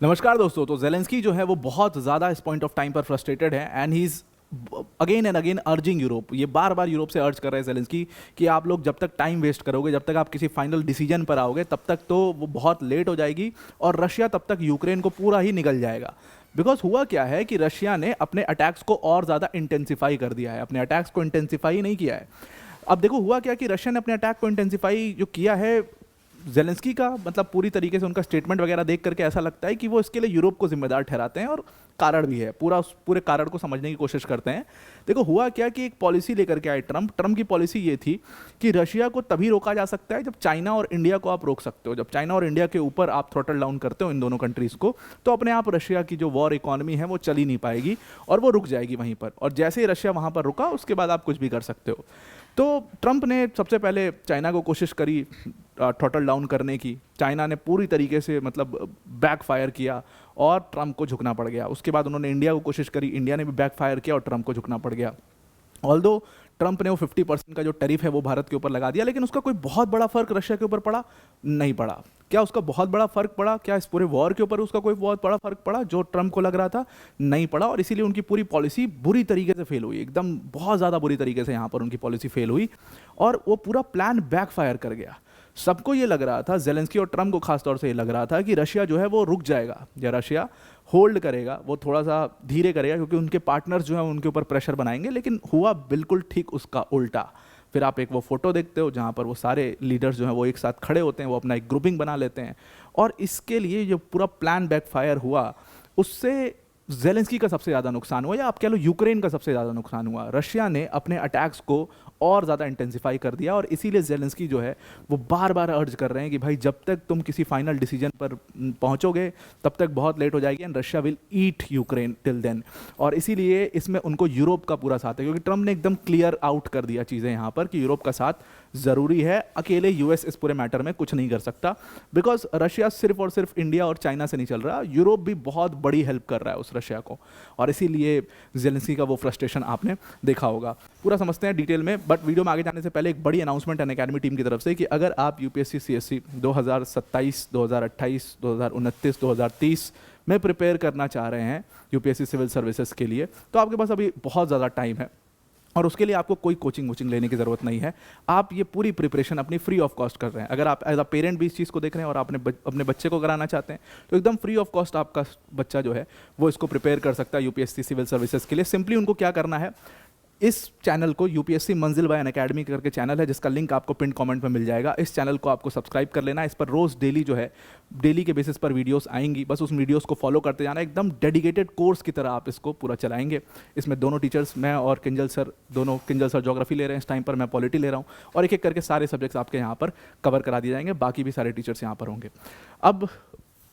नमस्कार दोस्तों। तो जेलेंस्की जो है वो बहुत ज़्यादा इस पॉइंट ऑफ टाइम पर फ्रस्ट्रेटेड है and he is again and again urging Europe. ये बार बार यूरोप से अर्ज कर रहे हैं जेलेंस्की कि आप लोग जब तक टाइम वेस्ट करोगे, जब तक आप किसी फाइनल डिसीजन पर आओगे, तब तक तो वो बहुत लेट हो जाएगी और रशिया तब तक यूक्रेन को पूरा ही निगल जाएगा। बिकॉज हुआ क्या है कि रशिया ने अपने अटैक्स को और ज़्यादा इंटेंसिफाई कर दिया है, अपने अटैक्स को इंटेंसिफाई नहीं किया है। अब देखो हुआ क्या कि रशिया ने अपने अटैक को इंटेंसिफाई जो किया है, जेलेंस्की का मतलब पूरी तरीके से उनका स्टेटमेंट वगैरह देख करके ऐसा लगता है कि वो इसके लिए यूरोप को जिम्मेदार ठहराते हैं और कारण भी है, पूरा उस पूरे कारण को समझने की कोशिश करते हैं। देखो हुआ क्या कि एक पॉलिसी लेकर के आए ट्रम्प की पॉलिसी ये थी कि रशिया को तभी रोका जा सकता है जब चाइना और इंडिया को आप रोक सकते हो। जब चाइना और इंडिया के ऊपर आप थ्रॉटल डाउन करते हो इन दोनों कंट्रीज को, तो अपने आप रशिया की जो वॉर इकोनॉमी है वो चल ही नहीं पाएगी और वो रुक जाएगी वहीं पर। और जैसे ही रशिया वहाँ पर रुका, उसके बाद आप कुछ भी कर सकते हो। तो ट्रंप ने सबसे पहले चाइना को कोशिश करी थ्रॉटल डाउन करने की। चाइना ने पूरी तरीके से मतलब बैक फायर किया और ट्रंप को झुकना पड़ गया। उसके बाद उन्होंने इंडिया को कोशिश करी, इंडिया ने भी बैक फायर किया और ट्रंप को झुकना पड़ गया। ऑल्दो ट्रंप ने वो 50% का जो टैरिफ है वो भारत के ऊपर लगा दिया, लेकिन उसका कोई बहुत बड़ा फर्क रशिया के ऊपर पड़ा नहीं पड़ा। क्या उसका बहुत बड़ा फर्क पड़ा? क्या इस पूरे वॉर के ऊपर उसका कोई बहुत बड़ा फर्क पड़ा जो ट्रंप को लग रहा था? नहीं पड़ा। और इसीलिए उनकी पूरी पॉलिसी बुरी तरीके से फेल हुई, एकदम बहुत ज़्यादा बुरी तरीके से यहाँ पर उनकी पॉलिसी फेल हुई और वो पूरा प्लान बैकफायर कर गया। सबको ये लग रहा था, जेलेंस्की और ट्रंप को खासतौर से ये लग रहा था कि रशिया जो है वो रुक जाएगा या रशिया होल्ड करेगा, वो थोड़ा सा धीरे करेगा क्योंकि उनके पार्टनर्स जो हैं उनके ऊपर प्रेशर बनाएंगे। लेकिन हुआ बिल्कुल ठीक उसका उल्टा। फिर आप एक वो फोटो देखते हो जहाँ पर वो सारे लीडर्स जो हैं वो एक साथ खड़े होते हैं, वो अपना एक ग्रुपिंग बना लेते हैं और इसके लिए जो पूरा प्लान बैकफायर हुआ, उससे जेलेंस्की का सबसे ज़्यादा नुकसान हुआ, या आप कह लो यूक्रेन का सबसे ज़्यादा नुकसान हुआ। रशिया ने अपने अटैक्स को और ज़्यादा इंटेंसिफाई कर दिया और इसीलिए जेलेंस्की जो है वो बार बार अर्ज कर रहे हैं कि भाई जब तक तुम किसी फाइनल डिसीजन पर पहुंचोगे तब तक बहुत लेट हो जाएगी and Russia will eat Ukraine till then. और इसीलिए इसमें उनको यूरोप का पूरा साथ है, क्योंकि ट्रंप ने एकदम क्लियर आउट कर दिया चीज़ें यहाँ पर कि यूरोप का साथ ज़रूरी है। अकेले यूएस इस पूरे मैटर में कुछ नहीं कर सकता, बिकॉज रशिया सिर्फ और सिर्फ इंडिया और चाइना से नहीं चल रहा, यूरोप भी बहुत बड़ी हेल्प कर रहा है उस रशिया को। और इसीलिए जेलेंस्की का वो फ्रस्ट्रेशन आपने देखा होगा। पूरा समझते हैं डिटेल में, बट वीडियो में आगे जाने से पहले एक बड़ी अनाउंसमेंट अनअकैडमी टीम की तरफ से कि अगर आप यूपीएससी सीएससी 2027, 2028, 2029, 2030 में प्रिपेयर करना चाह रहे हैं यूपीएससी सिविल सर्विसेज के लिए, तो आपके पास अभी बहुत ज़्यादा टाइम है और उसके लिए आपको कोई कोचिंग वोचिंग लेने की ज़रूरत नहीं है। आप ये पूरी प्रिपरेशन अपनी फ्री ऑफ कॉस्ट कर रहे हैं। अगर आप एज अ पेरेंट भी इस चीज़ को देख रहे हैं और आपने अपने बच्चे को कराना चाहते हैं, तो एकदम फ्री ऑफ कॉस्ट आपका बच्चा जो है वो इसको प्रिपेयर कर सकता है यूपीएससी सिविल सर्विसेज के लिए। सिंपली उनको क्या करना है, इस चैनल को यूपीएससी मंजिल बाय अनअकैडमी करके चैनल है जिसका लिंक आपको पिन कमेंट में मिल जाएगा। इस चैनल को आपको सब्सक्राइब कर लेना है। इस पर रोज़ डेली जो है डेली के बेसिस पर वीडियोस आएंगी, बस उस वीडियोस को फॉलो करते जाना। एकदम डेडिकेटेड कोर्स की तरह आप इसको पूरा चलाएंगे। इसमें दोनों टीचर्स, मैं और किंजल सर, दोनों, किंजल सर ज्योग्राफी ले रहे हैं इस टाइम पर, मैं पॉलिटी ले रहा हूँ, और एक एक करके सारे सब्जेक्ट्स आपके यहाँ पर कवर करा दिए जाएंगे। बाकी भी सारे टीचर्स यहाँ पर होंगे। अब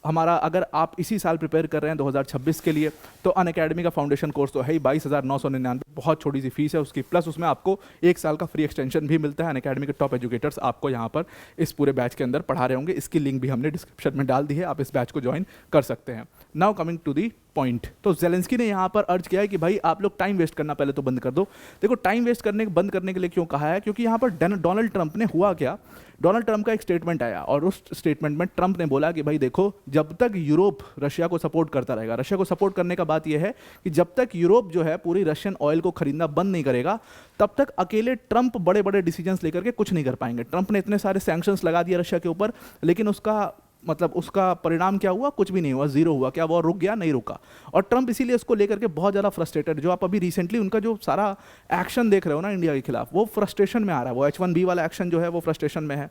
हमारा, अगर आप इसी साल प्रिपेयर कर रहे हैं 2026 के लिए, तो अनअकैडमी का फाउंडेशन कोर्स तो है ही 22,999, बहुत छोटी सी फीस है उसकी, प्लस उसमें आपको 1 साल का फ्री एक्सटेंशन भी मिलता है। अनअकैडमी के टॉप एजुकेटर्स आपको यहाँ पर इस पूरे बैच के अंदर पढ़ा रहे होंगे। इसकी लिंक भी हमने डिस्क्रिप्शन में डाल दी है, आप इस बैच को ज्वाइन कर सकते हैं। Now coming to the point, तो जेलेंस्की ने यहाँ पर अर्ज किया है कि भाई आप लोग टाइम वेस्ट करना पहले तो बंद कर दो। देखो टाइम वेस्ट बंद करने के लिए क्यों कहा है, क्योंकि यहाँ पर डोनाल्ड ट्रंप ने, हुआ क्या, डोनाल्ड ट्रंप का एक स्टेटमेंट आया और उस स्टेटमेंट में ट्रंप ने बोला कि भाई देखो, जब तक यूरोप रशिया को सपोर्ट करता रहेगा, रशिया को सपोर्ट करने का बात यह है कि जब तक यूरोप जो है पूरी रशियन ऑयल को खरीदना बंद नहीं करेगा, तब तक अकेले ट्रंप बड़े बड़े डिसीजंस लेकर के कुछ नहीं कर पाएंगे। ट्रंप ने इतने सारे सैंक्शंस लगा दिए रशिया के ऊपर, लेकिन उसका परिणाम क्या हुआ? कुछ भी नहीं हुआ, जीरो हुआ। क्या वो रुक गया? नहीं रुका। और ट्रंप इसीलिए इसको लेकर के बहुत ज़्यादा फ्रस्ट्रेटेड, जो आप अभी रिसेंटली उनका जो सारा एक्शन देख रहे हो ना इंडिया के खिलाफ, वो फ्रस्ट्रेशन में आ रहा है। वो H1B वाला एक्शन जो है वो फ्रस्ट्रेशन में है,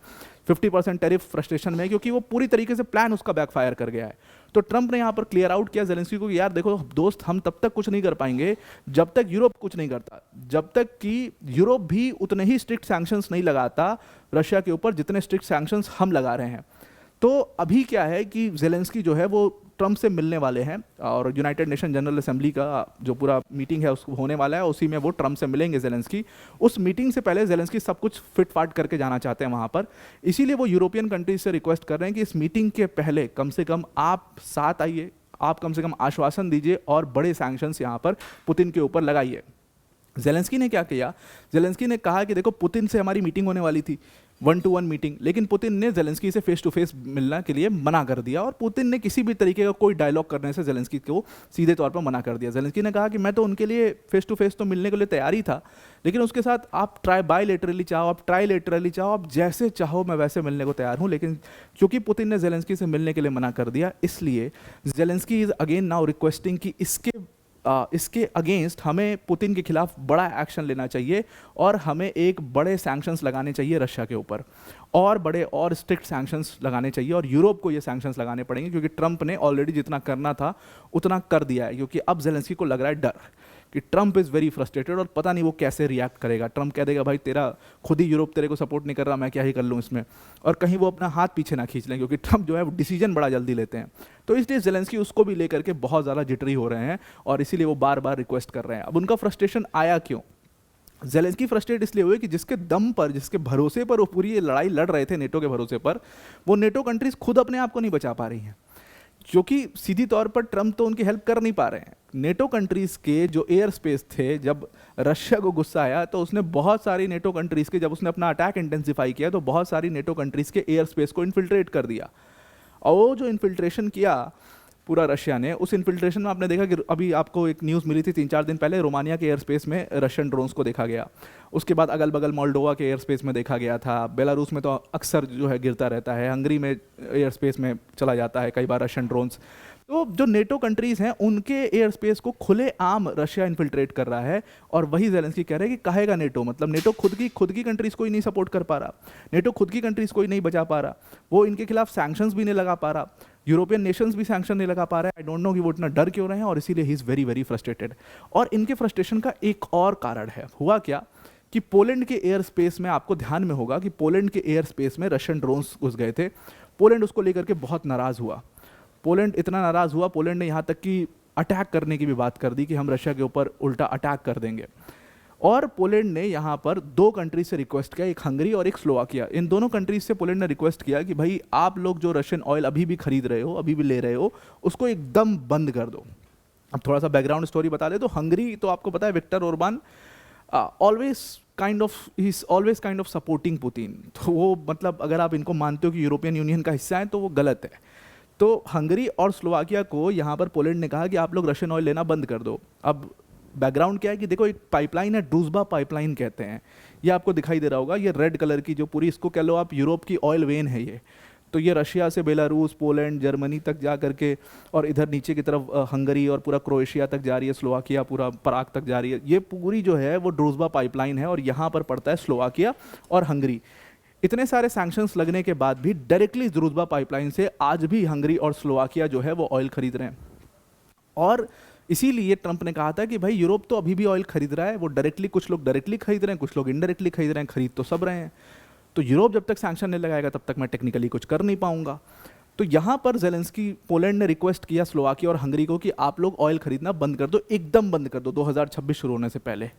50% टैरिफ फ्रस्ट्रेशन में है, क्योंकि वो पूरी तरीके से प्लान उसका बैकफायर कर गया है। तो ट्रंप ने यहाँ पर क्लियर आउट किया जेलेंस्की को कि यार देखो दोस्त, हम तब तक कुछ नहीं कर पाएंगे जब तक यूरोप कुछ नहीं करता, जब तक कि यूरोप भी उतने ही स्ट्रिक्ट सैंक्शंस नहीं लगाता रशिया के ऊपर जितने स्ट्रिक्ट सैंक्शंस हम लगा रहे हैं। तो अभी क्या है कि जेलेंस्की जो है वो ट्रंप से मिलने वाले हैं और यूनाइटेड नेशन जनरल असेंबली का जो पूरा मीटिंग है उसको होने वाला है, उसी में वो ट्रंप से मिलेंगे जेलेंस्की। उस मीटिंग से पहले जेलेंस्की सब कुछ फिट फाट करके जाना चाहते हैं वहाँ पर, इसीलिए वो यूरोपियन कंट्रीज से रिक्वेस्ट कर रहे हैं कि इस मीटिंग के पहले कम से कम आप साथ आइए, आप कम से कम आश्वासन दीजिए और बड़े सैंक्शंस यहाँ पर पुतिन के ऊपर लगाइए। जेलेंस्की ने क्या किया? जेलेंस्की ने कहा कि देखो पुतिन से हमारी मीटिंग होने वाली थी, 1-to-1 मीटिंग, लेकिन पुतिन ने जेलेंस्की से फेस टू फेस मिलने के लिए मना कर दिया, और पुतिन ने किसी भी तरीके का कोई डायलॉग करने से जेलेंस्की को सीधे तौर पर मना कर दिया। जेलेंस्की ने कहा कि मैं तो उनके लिए फेस टू फेस तो मिलने के लिए तैयार ही था, लेकिन उसके साथ आप बायलैटरली चाहो, आप ट्राईलैटरली चाहो, आप जैसे चाहो मैं वैसे मिलने को तैयार हूँ। लेकिन क्योंकि पुतिन ने जेलेंस्की से मिलने के लिए मना कर दिया, इसलिए Zelensky is again now requesting कि इसके अगेंस्ट हमें पुतिन के खिलाफ बड़ा एक्शन लेना चाहिए, और हमें एक बड़े सैंक्शंस लगाने चाहिए रशिया के ऊपर, और बड़े और स्ट्रिक्ट सैंक्शंस लगाने चाहिए, और यूरोप को ये सैंक्शंस लगाने पड़ेंगे, क्योंकि ट्रंप ने ऑलरेडी जितना करना था उतना कर दिया है। क्योंकि अब जेलेंस्की को लग रहा है डर कि ट्रंप इज़ वेरी फ्रस्ट्रेटेड, और पता नहीं वो कैसे रिएक्ट करेगा। ट्रंप कह देगा भाई तेरा खुद ही यूरोप तेरे को सपोर्ट नहीं कर रहा, मैं क्या ही कर लूँ इसमें, और कहीं वो अपना हाथ पीछे ना खींच लें, क्योंकि ट्रंप जो है वो डिसीजन बड़ा जल्दी लेते हैं। तो इसलिए जेलेंस्की उसको भी लेकर के बहुत ज़्यादा जिटरी हो रहे हैं, और इसीलिए वो बार बार रिक्वेस्ट कर रहे हैं। अब उनका फ्रस्ट्रेशन आया क्यों? जेलेंस्की फ्रस्ट्रेट इसलिए हुए कि जिसके दम पर, जिसके भरोसे पर वो पूरी ये लड़ाई लड़ रहे थे, नेटो के भरोसे पर, वो नेटो कंट्रीज खुद अपने आप को नहीं बचा पा रही हैं, क्योंकि सीधी तौर पर ट्रंप तो उनकी हेल्प कर नहीं पा रहे हैं। नेटो कंट्रीज़ के जो एयर स्पेस थे, जब रशिया को गुस्सा आया तो उसने बहुत सारी नेटो कंट्रीज़ के, जब उसने अपना अटैक इंटेंसिफाई किया तो बहुत सारी नेटो कंट्रीज़ के एयर स्पेस को इन्फिल्ट्रेट कर दिया। और वो जो इन्फिल्ट्रेशन किया पूरा रशिया ने, उस इन्फिल्ट्रेशन में आपने देखा कि अभी आपको एक न्यूज़ मिली थी 3-4 दिन पहले, रोमानिया के एयर स्पेस में रशियन ड्रोन्स को देखा गया। उसके बाद अगल बगल मोल्डोवा के एयर स्पेस में देखा गया था, बेलारूस में तो अक्सर जो है गिरता रहता है, हंगरी में एयर स्पेस में चला जाता है कई बार रशियन ड्रोन्स। तो जो नेटो कंट्रीज़ हैं उनके एयर स्पेस को खुलेआम रशिया इन्फिल्ट्रेट कर रहा है, और वही जेलेंस्की कह रहे हैं कि कहेगा नेटो, मतलब नेटो खुद की कंट्रीज़ को ही नहीं सपोर्ट कर पा रहा, नेटो खुद की कंट्रीज़ को ही नहीं बचा पा रहा, वो इनके खिलाफ सैंक्शंस भी नहीं लगा पा रहा, यूरोपियन नेशंस भी सैंक्शन नहीं लगा पा रहे हैं। आई डोंट नो कि वो इतना डर क्यों रहे हैं, और इसीलिए he is very very frustrated. और इनके फ्रस्ट्रेशन का एक और कारण है, हुआ क्या कि पोलैंड के एयर स्पेस में, आपको ध्यान में होगा कि पोलैंड के एयर स्पेस में रशियन ड्रोन्स घुस गए थे। पोलैंड उसको लेकर के बहुत नाराज़ हुआ। पोलैंड इतना नाराज़ हुआ, पोलैंड ने यहाँ तक कि अटैक करने की भी बात कर दी कि हम रशिया के ऊपर उल्टा अटैक कर देंगे। और पोलैंड ने यहाँ पर 2 कंट्रीज से रिक्वेस्ट किया, एक हंगरी और एक स्लोवाकिया। इन दोनों कंट्रीज से पोलैंड ने रिक्वेस्ट किया कि भाई आप लोग जो रशियन ऑयल अभी भी खरीद रहे हो, अभी भी ले रहे हो, उसको एकदम बंद कर दो। अब थोड़ा सा बैकग्राउंड स्टोरी बता दे तो हंगरी तो आपको पता है, Viktor Orban always kind of supporting Putin. तो वो मतलब अगर आप इनको मानते हो कि यूरोपियन यूनियन का हिस्सा है तो वो गलत है। तो हंगरी और स्लोवाकिया को यहाँ पर पोलैंड ने कहा कि आप लोग रशियन ऑयल लेना बंद कर दो। अब बैकग्राउंड क्या है कि देखो, एक पाइपलाइन है, ड्रूजबा पाइपलाइन कहते हैं, ये आपको दिखाई दे रहा होगा, ये रेड कलर की जो पूरी, इसको कह लो आप यूरोप की ऑयल वेन है ये। तो ये रशिया से बेलारूस, पोलैंड, जर्मनी तक जा करके, और इधर नीचे की तरफ हंगरी और पूरा क्रोएशिया तक जा रही है, स्लोवाकिया पूरा पराग तक जा रही है। ये पूरी जो है वो ड्रूजबा पाइपलाइन है, और यहाँ पर पड़ता है स्लोवाकिया और हंगरी। इतने सारे सैंक्शंस लगने के बाद भी डायरेक्टली ड्रूजबा पाइपलाइन से आज भी हंगरी और स्लोवाकिया जो है वो ऑयल खरीद रहे हैं। और इसीलिए ट्रंप ने कहा था कि भाई यूरोप तो अभी भी ऑयल खरीद रहा है, वो डायरेक्टली, कुछ लोग डायरेक्टली खरीद रहे हैं, कुछ लोग इनडायरेक्टली खरीद रहे हैं, खरीद तो सब रहे हैं। तो यूरोप जब तक सैंक्शन नहीं लगाएगा तब तक मैं टेक्निकली कुछ कर नहीं पाऊंगा। तो यहाँ पर जेलेंस्की, पोलैंड ने रिक्वेस्ट किया स्लोवाकिया और हंगरी को कि आप लोग ऑयल खरीदना बंद कर दो, एकदम बंद कर दो 2026 शुरू होने से पहले।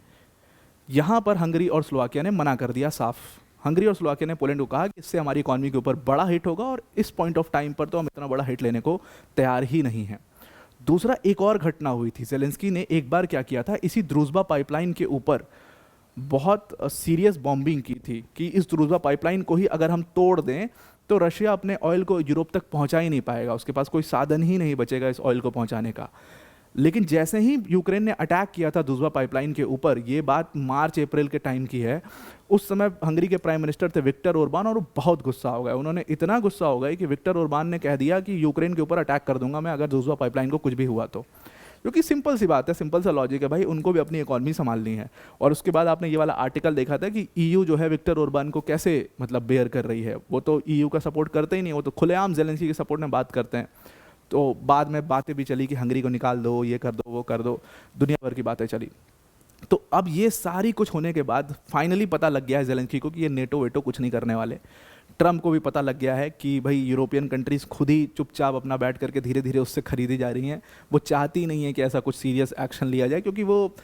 यहाँ पर हंगरी और स्लोवाकिया ने मना कर दिया साफ। हंगरी और स्लोवाकिया ने पोलैंड को कहा कि इससे हमारी इकॉनमी के ऊपर बड़ा हिट होगा, और इस पॉइंट ऑफ टाइम पर तो हम इतना बड़ा हिट लेने को तैयार ही नहीं हैं। दूसरा, एक और घटना हुई थी। जेलेंस्की ने एक बार क्या किया था, इसी ड्रूजबा पाइपलाइन के ऊपर बहुत सीरियस बॉम्बिंग की थी कि इस ड्रूजबा पाइपलाइन को ही अगर हम तोड़ दें तो रशिया अपने ऑयल को यूरोप तक पहुंचा ही नहीं पाएगा, उसके पास कोई साधन ही नहीं बचेगा इस ऑयल को पहुंचाने का। लेकिन जैसे ही यूक्रेन ने अटैक किया था ड्रूजबा पाइपलाइन के ऊपर, ये बात मार्च अप्रैल के टाइम की है, उस समय हंगरी के प्राइम मिनिस्टर थे विक्टर ओरबान, और वो बहुत गुस्सा हो गए। उन्होंने इतना गुस्सा हो गए कि विक्टर ओरबान ने कह दिया कि यूक्रेन के ऊपर अटैक कर दूंगा मैं अगर ड्रूजबा पाइपलाइन को कुछ भी हुआ तो। क्योंकि सिंपल सी बात है, सिंपल सा लॉजिक है भाई, उनको भी अपनी इकॉनमी संभालनी है। और उसके बाद आपने ये वाला आर्टिकल देखा था कि ईयू जो है विक्टर ओरबान को कैसे मतलब बेयर कर रही है। वो तो ईयू का सपोर्ट करते ही नहीं, वो तो खुलेआम जेलेंस्की के सपोर्ट में बात करते हैं। तो बाद में बातें भी चली कि हंगरी को निकाल दो, ये कर दो, वो कर दो, दुनिया भर की बातें चली। तो अब ये सारी कुछ होने के बाद फाइनली पता लग गया है जेलेंस्की को कि ये नेटो वेटो कुछ नहीं करने वाले। ट्रंप को भी पता लग गया है कि भाई यूरोपियन कंट्रीज़ खुद ही चुपचाप अपना बैठ करके धीरे धीरे उससे खरीदी जा रही हैं। वो चाहती नहीं है कि ऐसा कुछ सीरियस एक्शन लिया जाए, क्योंकि वो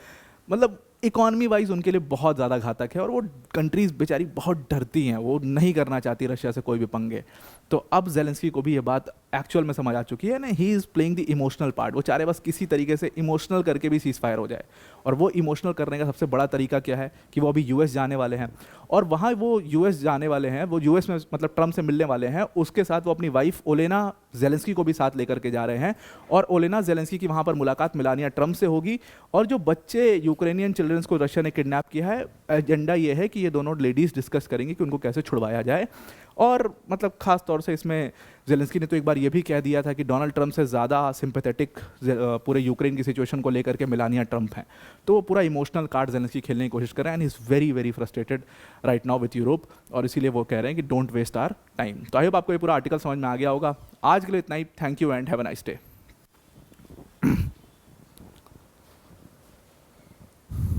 मतलब इकॉनमी वाइज उनके लिए बहुत ज़्यादा घातक है, और वो कंट्रीज़ बेचारी बहुत डरती हैं, वो नहीं करना चाहती रशिया से कोई भी पंगे। तो अब जेलेंस्की को भी ये बात एक्चुअल में समझ आ चुकी है ना, he is playing the emotional part. वो चाह रहे बस किसी तरीके से इमोशनल करके भी सीज फायर हो जाए, और वो इमोशनल करने का सबसे बड़ा तरीका क्या है कि वो अभी यूएस जाने वाले हैं, और वहाँ वो यूएस जाने वाले हैं, वो यूएस में मतलब ट्रम्प से मिलने वाले हैं, उसके साथ वो अपनी वाइफ ओलेना जेलेंस्की को भी साथ लेकर के जा रहे हैं, और ओलेना जेलेंस्की की वहाँ पर मुलाकात मेलानिया ट्रम्प से होगी। और जो बच्चे यूक्रेनियन चिल्ड्रंस को रशिया ने किडनैप किया है, एजेंडा ये है कि ये दोनों लेडीज़ डिस्कस करेंगी कि उनको कैसे छुड़वाया जाए। और मतलब खास तौर से इसमें जेलेंस्की ने तो एक बार ये भी कह दिया था कि डोनाल्ड ट्रंप से ज़्यादा सिंपैथेटिक पूरे यूक्रेन की सिचुएशन को लेकर के मेलानिया ट्रंप हैं। तो वो पूरा इमोशनल कार्ड जेलेंस्की खेलने की कोशिश कर रहे हैं, and is very very frustrated right now with Europe, और इसीलिए वो कह रहे हैं कि डोंट वेस्ट आवर टाइम। तो आई होप आपको ये पूरा आर्टिकल समझ में आ गया होगा। आज के लिए इतना ही। Thank you and have a nice day.